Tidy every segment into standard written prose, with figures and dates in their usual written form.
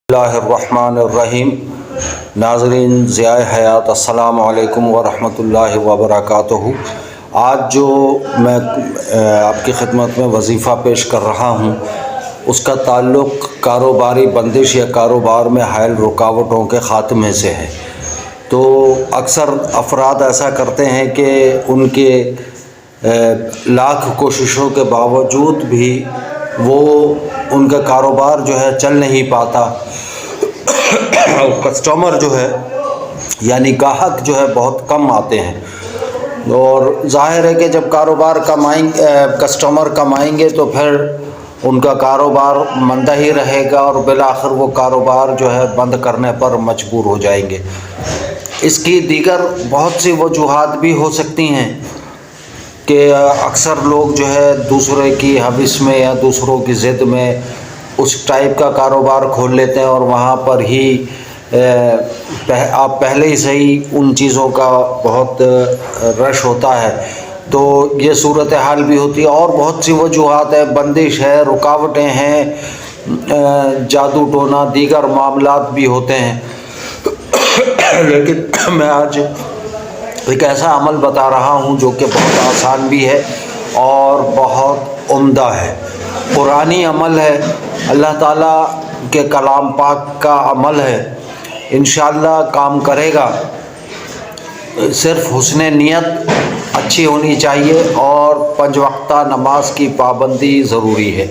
اللہ الرحمن الرحیم۔ ناظرین ضیاء حیات، السلام علیکم ورحمۃ اللہ وبرکاتہ۔ آج جو میں آپ کی خدمت میں وظیفہ پیش کر رہا ہوں اس کا تعلق کاروباری بندش یا کاروبار میں حائل رکاوٹوں کے خاتمے سے ہے۔ تو اکثر افراد ایسا کرتے ہیں کہ ان کے لاکھ کوششوں کے باوجود بھی ان کا کاروبار جو ہے چل نہیں پاتا، کسٹمر جو ہے یعنی گاہک جو ہے بہت کم آتے ہیں، اور ظاہر ہے کہ جب کسٹمر کم آئیں گے تو پھر ان کا کاروبار مندہ ہی رہے گا اور بالآخر وہ کاروبار جو ہے بند کرنے پر مجبور ہو جائیں گے۔ اس کی دیگر بہت سی وجوہات بھی ہو سکتی ہیں کہ اکثر لوگ جو ہے دوسرے کی حوث میں یا دوسروں کی ضد میں اس ٹائپ کا کاروبار کھول لیتے ہیں، اور وہاں پر ہی آپ پہلے ہی صحیح ان چیزوں کا بہت رش ہوتا ہے، تو یہ صورتحال بھی ہوتی ہے۔ اور بہت سی وجوہات ہیں، بندش ہے، رکاوٹیں ہیں، جادو ٹونا دیگر معاملات بھی ہوتے ہیں۔ لیکن میں آج ایک ایسا عمل بتا رہا ہوں جو کہ بہت آسان بھی ہے اور بہت عمدہ ہے، قرآنی عمل ہے، اللہ تعالیٰ کے کلام پاک کا عمل ہے، انشاءاللہ کام کرے گا۔ صرف حسن نیت اچھی ہونی چاہیے اور 5 وقتہ نماز کی پابندی ضروری ہے،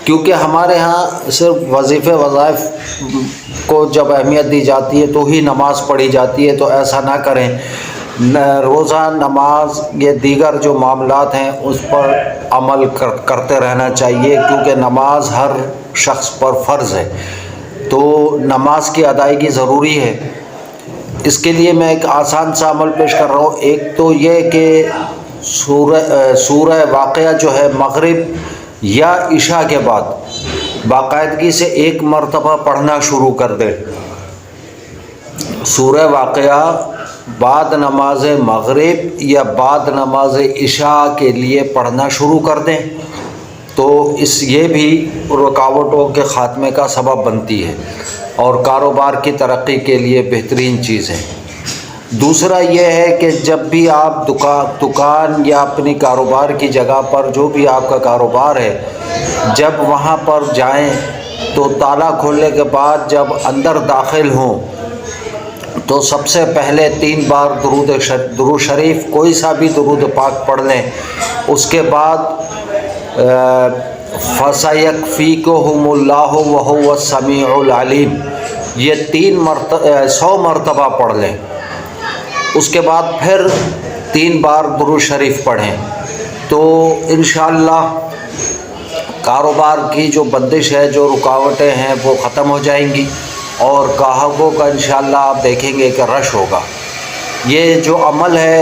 کیونکہ ہمارے ہاں صرف وظیفے وظائف کو جب اہمیت دی جاتی ہے تو ہی نماز پڑھی جاتی ہے، تو ایسا نہ کریں۔ روزہ، نماز، یہ دیگر جو معاملات ہیں اس پر عمل کرتے رہنا چاہیے، کیونکہ نماز ہر شخص پر فرض ہے، تو نماز کی ادائیگی ضروری ہے۔ اس کے لیے میں ایک آسان سا عمل پیش کر رہا ہوں۔ ایک تو یہ کہ سورہ واقعہ جو ہے مغرب یا عشاء کے بعد باقاعدگی سے 1 مرتبہ پڑھنا شروع کر دیں۔ سورہ واقعہ بعد نماز مغرب یا بعد نماز عشاء کے لیے پڑھنا شروع کر دیں، تو یہ بھی رکاوٹوں کے خاتمے کا سبب بنتی ہے اور کاروبار کی ترقی کے لیے بہترین چیز ہے۔ دوسرا یہ ہے کہ جب بھی آپ دکان یا اپنی کاروبار کی جگہ پر جو بھی آپ کا کاروبار ہے، جب وہاں پر جائیں تو تالا کھولنے کے بعد جب اندر داخل ہوں تو سب سے پہلے 3 بار درود شریف، کوئی سا بھی درود پاک پڑھ لیں۔ اس کے بعد فَسَيَكْفِيكُهُمُ اللَّهُ وَهُوَ السَّمِيعُ الْعَلِيمُ، یہ 100 مرتبہ پڑھ لیں۔ اس کے بعد پھر 3 بار درود شریف پڑھیں، تو انشاءاللہ کاروبار کی جو بندش ہے، جو رکاوٹیں ہیں وہ ختم ہو جائیں گی، اور گاہکوں کا انشاءاللہ آپ دیکھیں گے کہ رش ہوگا۔ یہ جو عمل ہے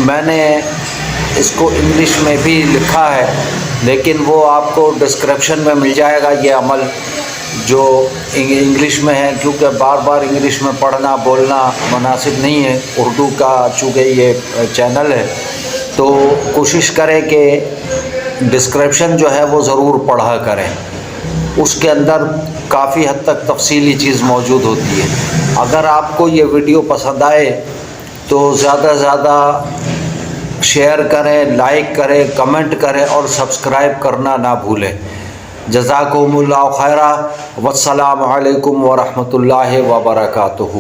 میں نے اس کو انگلش میں بھی لکھا ہے، لیکن وہ آپ کو ڈسکرپشن میں مل جائے گا، یہ عمل جو انگلش میں ہے، کیونکہ بار بار انگلش میں پڑھنا بولنا مناسب نہیں ہے۔ اردو کا چونکہ یہ چینل ہے تو کوشش کریں کہ ڈسکرپشن جو ہے وہ ضرور پڑھا کریں، اس کے اندر کافی حد تک تفصیلی چیز موجود ہوتی ہے۔ اگر آپ کو یہ ویڈیو پسند آئے تو زیادہ سے زیادہ شیئر کریں، لائک کریں، کمنٹ کریں اور سبسکرائب کرنا نہ بھولیں۔ جزاکم اللہ خیرا، والسلام علیکم ورحمۃ اللہ وبرکاتہ۔